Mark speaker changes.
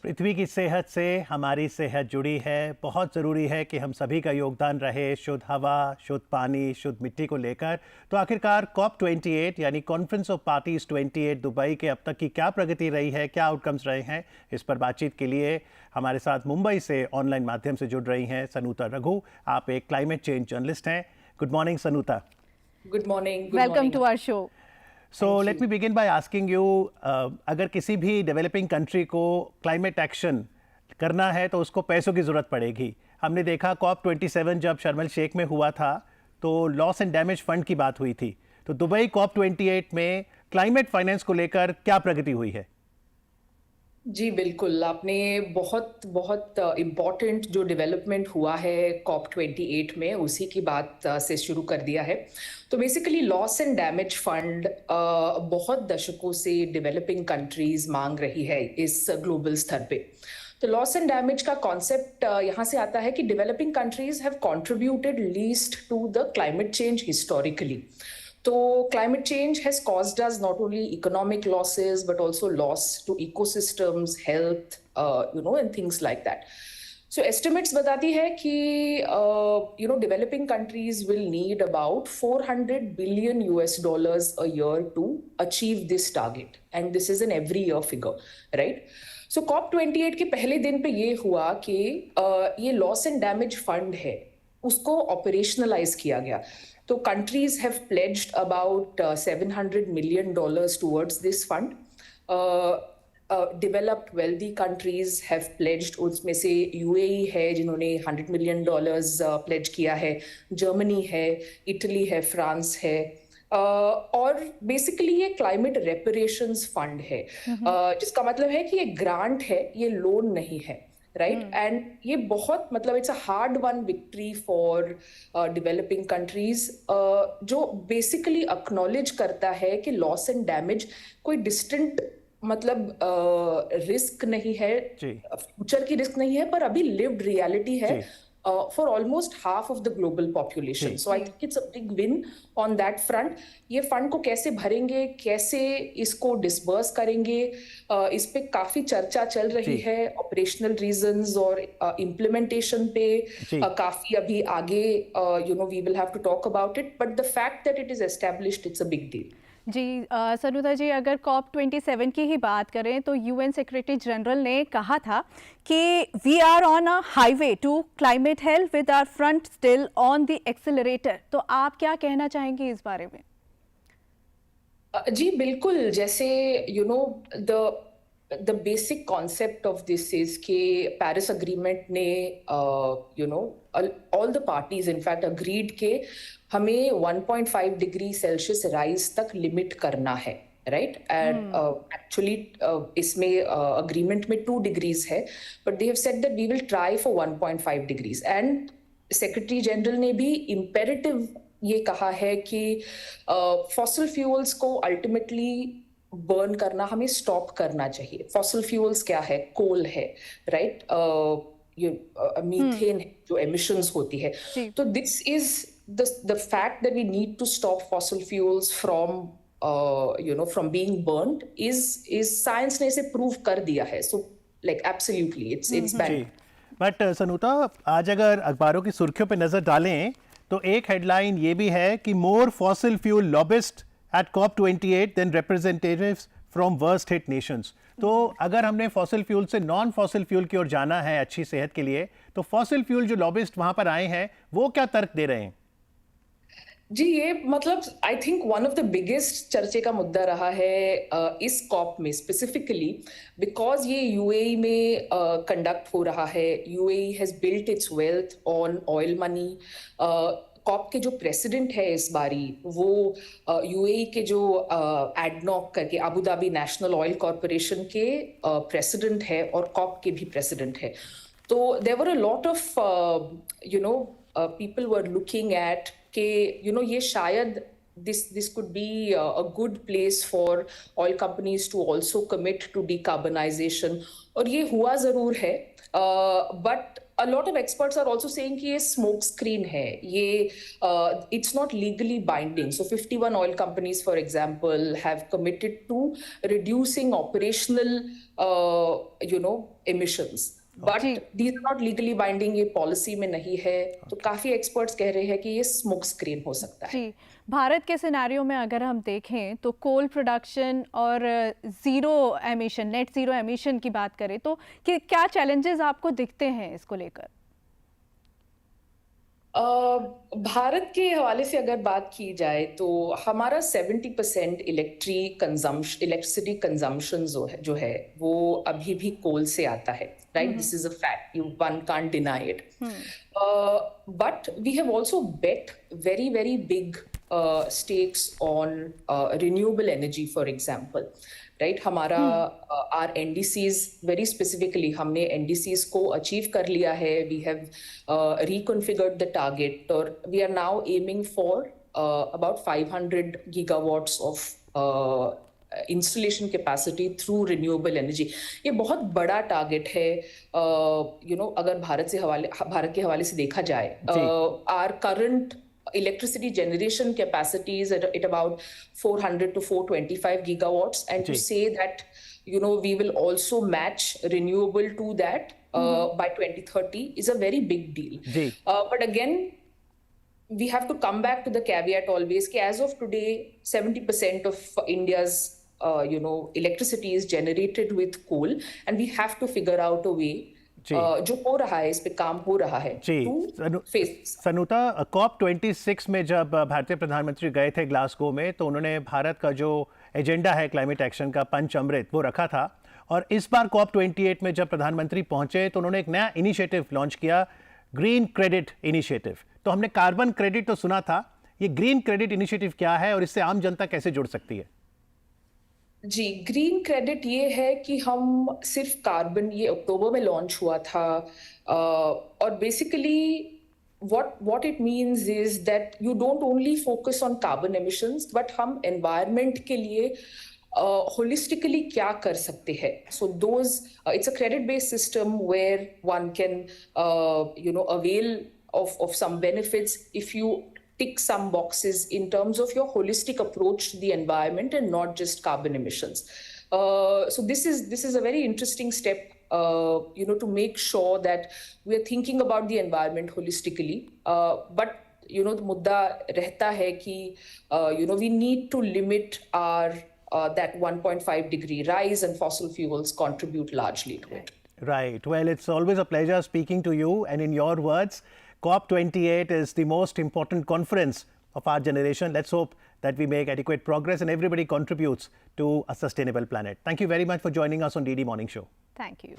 Speaker 1: पृथ्वी की सेहत से हमारी सेहत जुड़ी है। बहुत ज़रूरी है कि हम सभी का योगदान रहे शुद्ध हवा, शुद्ध पानी, शुद्ध मिट्टी को लेकर। तो आखिरकार COP28 यानी कॉन्फ्रेंस ऑफ पार्टीज 28 दुबई के अब तक की क्या प्रगति रही है, क्या आउटकम्स रहे हैं, इस पर बातचीत के लिए हमारे साथ मुंबई से ऑनलाइन माध्यम से जुड़ रही हैं सनुता रघु। आप एक क्लाइमेट चेंज जर्नलिस्ट हैं। Good morning Sanuta.
Speaker 2: Good morning.
Speaker 3: Welcome to our show.
Speaker 1: So let me begin by asking you, अगर किसी भी डेवलपिंग कंट्री को क्लाइमेट एक्शन करना है तो उसको पैसों की ज़रूरत पड़ेगी। हमने देखा COP27 जब शर्म एल शेख में हुआ था तो लॉस एंड डैमेज फंड की बात हुई थी। तो दुबई COP28 में क्लाइमेट फाइनेंस को लेकर क्या प्रगति हुई है?
Speaker 2: जी बिल्कुल, आपने बहुत बहुत इम्पॉर्टेंट जो डेवलपमेंट हुआ है COP28 में उसी की बात से शुरू कर दिया है। तो basically loss and damage fund बहुत दशकों से डेवलपिंग कंट्रीज मांग रही है इस ग्लोबल स्तर पे। तो लॉस एंड डैमेज का कॉन्सेप्ट यहाँ से आता है कि developing countries have contributed least to the climate change historically. So climate change has caused us not only economic losses, but also loss to ecosystems, health, and things like that. So estimates बताती है कि, developing countries will need about $400 billion a year to achieve this target. And this is an every year figure, right? So COP28 के पहले दिन पे ये हुआ कि ये loss and damage fund है, उसको operationalize किया गया। So countries have pledged about $700 million towards this fund. Developed wealthy countries have pledged, उसमें से UAE है जिन्होंने $100 million pledge किया है, जर्मनी है, इटली है, फ्रांस है। और बेसिकली ये क्लाइमेट रेपरेशंस फंड है, जिसका मतलब है कि ये ग्रांट है, ये लोन नहीं है। राइट एंड ये बहुत मतलब it's a hard one victory for developing countries, जो बेसिकली एक्नॉलेज करता है कि लॉस एंड डैमेज कोई डिस्टेंट मतलब रिस्क नहीं है, फ्यूचर की रिस्क नहीं है, पर अभी लिव्ड रियलिटी है for almost half of the global population. So I think it's a big win on that front. ये फंड को कैसे भरेंगे, कैसे इसको डिसबर्स करेंगे, इस पे काफी चर्चा चल रही है। ऑपरेशनल रीजंस और इम्प्लीमेंटेशन पे काफी अभी आगे we will have to talk about it, but the fact that it is established, it's a big deal.
Speaker 3: जी सनुता जी, अगर COP27 की ही बात करें तो UN सेक्रेटरी जनरल ने कहा था कि we are on a highway to climate health with our front still on the accelerator. तो आप क्या कहना चाहेंगे इस बारे में?
Speaker 2: जी बिल्कुल, जैसे the basic concept of this is कि Paris Agreement ने all the parties in fact agreed के हमें 1.5 डिग्री सेल्सियस राइज तक लिमिट करना है, राइट? एंड एक्चुअली इसमें अग्रीमेंट में 2 डिग्रीज है, but they have said that we will try for 1.5 degrees. And secretary general ने भी इम्पेरेटिव ये कहा है कि फॉसिल फ्यूल्स को अल्टीमेटली बर्न करना हमें स्टॉप करना चाहिए। फॉसिल फ्यूल्स क्या है? कोल है, राइट? मीथेन है जो एमिशंस होती है। तो this is the fact that we need to stop fossil fuels from from being burned is science ने इसे prove कर दिया है। So like absolutely it's bad.
Speaker 1: But Sanuta, आज अगर अखबारों की सुर्खियों पे नजर डालें तो एक हेडलाइन ये भी है कि more fossil fuel lobbyists at COP28 than representatives from worst hit nations। तो अगर हमने फॉसिल फ्यूल से नॉन फॉसिल फ्यूल की ओर जाना है अच्छी सेहत के लिए, तो फॉसिल फ्यूल जो लॉबिस्ट वहां पर आए हैं वो क्या तर्क दे रहे हैं?
Speaker 2: जी ये मतलब I think one of the biggest चर्चे का मुद्दा रहा है इस कॉप में स्पेसिफिकली, बिकॉज ये यूएई में कंडक्ट हो रहा है। UAE has built its wealth on oil money. COP के जो प्रेसिडेंट है इस बारी वो यूएई के जो एडनॉक करके Abu Dhabi national oil corporation के प्रेसिडेंट है और कॉप के भी प्रेसिडेंट है। तो there were a lot of people were looking at कि ये शायद this could be a good place for oil companies to also commit to decarbonization, और ये हुआ जरूर है, but a lot of experts are also saying कि ये smoke screen है, ये it's not legally binding. So 51 oil companies, for example, have committed to reducing operational, emissions. But these are not legally binding, ये policy में नहीं है, तो काफी एक्सपर्ट्स कह रहे हैं कि ये स्मोक स्क्रीन हो सकता है।
Speaker 3: जी, भारत के सिनेरियो में अगर हम देखें तो कोल प्रोडक्शन और zero emission, net zero emission की बात करें तो क्या चैलेंजेस आपको दिखते हैं इसको लेकर?
Speaker 2: भारत के हवाले से अगर बात की जाए तो हमारा 70% इलेक्ट्रिसिटी कंजम्पशन जो है वो अभी भी कोल से आता है, right? This is a fact, one can't deny it, but we have also bet very very big stakes on renewable energy, for example, right? हमारा our NDCs very specifically, हमने NDCs को achieve कर लिया है. We have reconfigured the target, और we are now aiming for about 500 gigawatts of installation capacity through renewable energy. ये बहुत बड़ा टारगेट है, अगर भारत के हवाले से देखा जाए. Our current electricity generation capacity is at about 400 to 425 gigawatts, and to say that we will also match renewable to that by 2030 is a very big deal. But again, we have to come back to the caveat always कि as of today 70% of India's electricity is generated with coal, and we have to figure out a way जो हो रहा है, इस पे काम हो रहा है.
Speaker 1: सनुता, COP26 में जब भारतीय प्रधानमंत्री गए थे ग्लासगो में, तो उन्होंने भारत का जो एजेंडा है क्लाइमेट एक्शन का, पंच अमृत, वो रखा था. और इस बार COP28 में जब प्रधानमंत्री पहुंचे तो उन्होंने एक नया इनिशिएटिव लॉन्च किया, ग्रीन क्रेडिट इनिशिएटिव. तो हमने कार्बन क्रेडिट तो सुना था, ये ग्रीन क्रेडिट इनिशिएटिव क्या है और इससे आम जनता कैसे जुड़ सकती है?
Speaker 2: जी, ग्रीन क्रेडिट ये है कि हम सिर्फ कार्बन, ये अक्टूबर में लॉन्च हुआ था, और basically what it means is that you don't only focus on carbon emissions, but हम environment के लिए holistically क्या कर सकते हैं. So it's a credit based system where one can avail of some benefits if you tick some boxes in terms of your holistic approach to the environment and not just carbon emissions. So this is a very interesting step, to make sure that we are thinking about the environment holistically. But the मुद्दा रहता है कि we need to limit our that 1.5 degree rise, and fossil fuels contribute largely to it.
Speaker 1: Right. Well, it's always a pleasure speaking to you, and in your words, COP28 is the most important conference of our generation. Let's hope that we make adequate progress and everybody contributes to a sustainable planet. Thank you very much for joining us on DD Morning Show.
Speaker 3: Thank you.